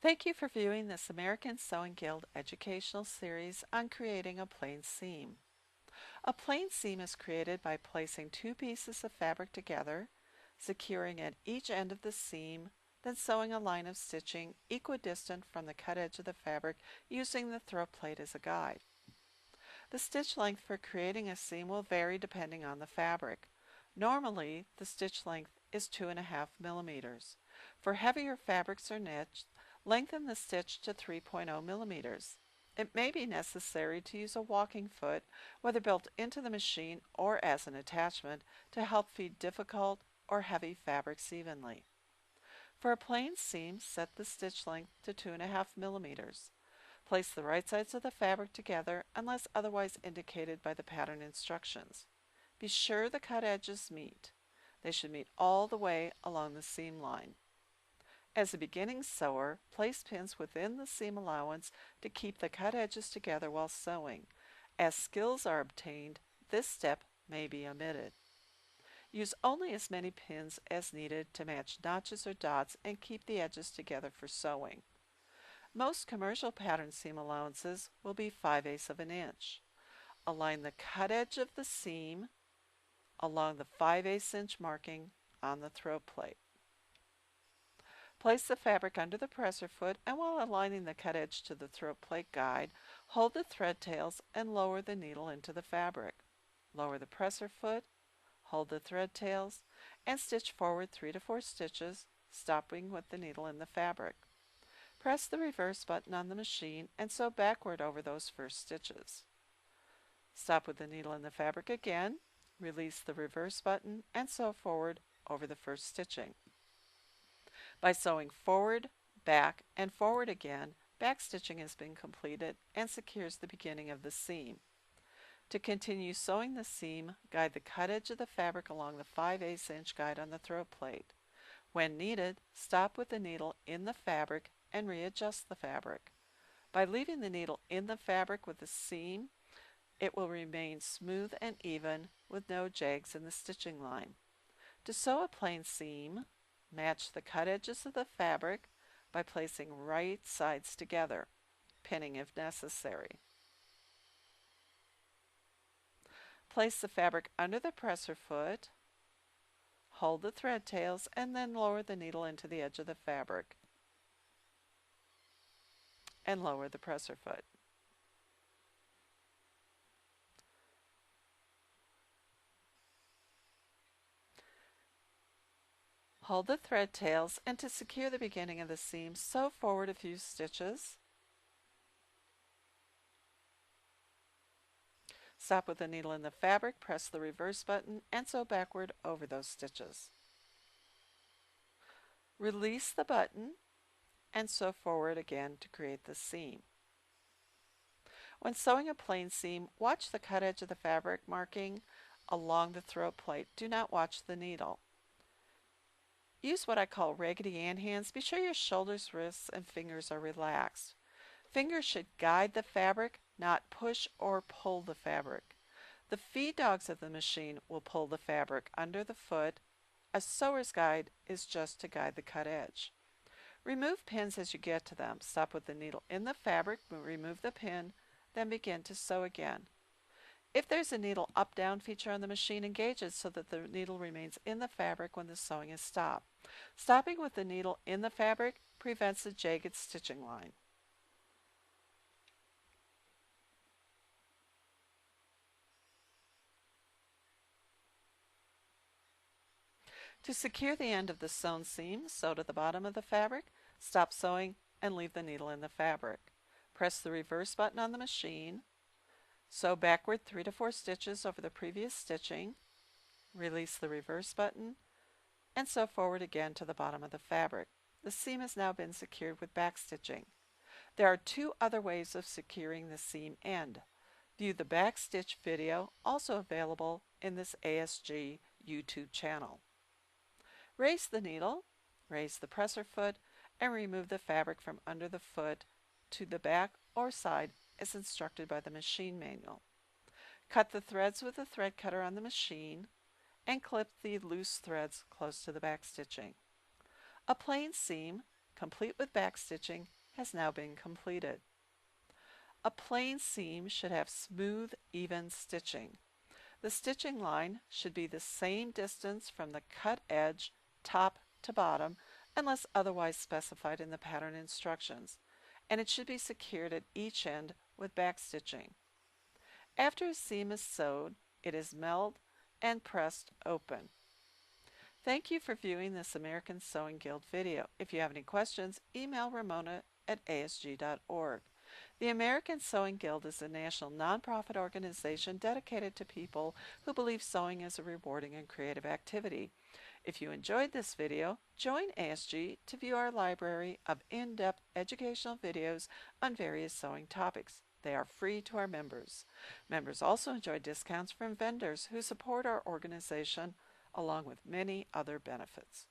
Thank you for viewing this American Sewing Guild educational series on creating a plain seam. A plain seam is created by placing two pieces of fabric together, securing at each end of the seam, then sewing a line of stitching equidistant from the cut edge of the fabric using the throat plate as a guide. The stitch length for creating a seam will vary depending on the fabric. Normally, the stitch length is 2.5 millimeters. For heavier fabrics or knits, lengthen the stitch to 3.0 millimeters. It may be necessary to use a walking foot, whether built into the machine or as an attachment, to help feed difficult or heavy fabrics evenly. For a plain seam, set the stitch length to 2.5 millimeters. Place the right sides of the fabric together unless otherwise indicated by the pattern instructions. Be sure the cut edges meet. They should meet all the way along the seam line. As a beginning sewer, place pins within the seam allowance to keep the cut edges together while sewing. As skills are obtained, this step may be omitted. Use only as many pins as needed to match notches or dots and keep the edges together for sewing. Most commercial pattern seam allowances will be 5/8 of an inch. Align the cut edge of the seam along the 5/8 inch marking on the throat plate. Place the fabric under the presser foot and while aligning the cut edge to the throat plate guide, hold the thread tails and lower the needle into the fabric. Lower the presser foot, hold the thread tails, and stitch forward 3 to 4 stitches, stopping with the needle in the fabric. Press the reverse button on the machine and sew backward over those first stitches. Stop with the needle in the fabric again, release the reverse button, and sew forward over the first stitching. By sewing forward, back, and forward again, back stitching has been completed and secures the beginning of the seam. To continue sewing the seam, guide the cut edge of the fabric along the 5/8 inch guide on the throat plate. When needed, stop with the needle in the fabric and readjust the fabric. By leaving the needle in the fabric with the seam, it will remain smooth and even with no jags in the stitching line. To sew a plain seam, match the cut edges of the fabric by placing right sides together, pinning if necessary. Place the fabric under the presser foot, hold the thread tails, and then lower the needle into the edge of the fabric and lower the presser foot. Hold the thread tails, and to secure the beginning of the seam, sew forward a few stitches. Stop with the needle in the fabric, press the reverse button, and sew backward over those stitches. Release the button and sew forward again to create the seam. When sewing a plain seam, watch the cut edge of the fabric marking along the throat plate. Do not watch the needle. Use what I call Raggedy Ann hands. Be sure your shoulders, wrists, and fingers are relaxed. Fingers should guide the fabric, not push or pull the fabric. The feed dogs of the machine will pull the fabric under the foot. A sewer's guide is just to guide the cut edge. Remove pins as you get to them. Stop with the needle in the fabric, remove the pin, then begin to sew again. If there's a needle up-down feature on the machine, engage it so that the needle remains in the fabric when the sewing is stopped. Stopping with the needle in the fabric prevents a jagged stitching line. To secure the end of the sewn seam, sew to the bottom of the fabric, stop sewing, and leave the needle in the fabric. Press the reverse button on the machine. Sew backward 3 to 4 stitches over the previous stitching. Release the reverse button and sew forward again to the bottom of the fabric. The seam has now been secured with back stitching. There are 2 other ways of securing the seam end. View the back stitch video, also available in this ASG YouTube channel. Raise the needle, raise the presser foot, and remove the fabric from under the foot to the back or side as instructed by the machine manual. Cut the threads with the thread cutter on the machine and clip the loose threads close to the back stitching. A plain seam complete with backstitching, has now been completed. A plain seam should have smooth, even stitching. The stitching line should be the same distance from the cut edge, top to bottom, unless otherwise specified in the pattern instructions, and it should be secured at each end with backstitching. After a seam is sewed, it is milled and pressed open. Thank you for viewing this American Sewing Guild video. If you have any questions, email Ramona at asg.org. The American Sewing Guild is a national nonprofit organization dedicated to people who believe sewing is a rewarding and creative activity. If you enjoyed this video, join ASG to view our library of in-depth educational videos on various sewing topics. They are free to our members. Members also enjoy discounts from vendors who support our organization, along with many other benefits.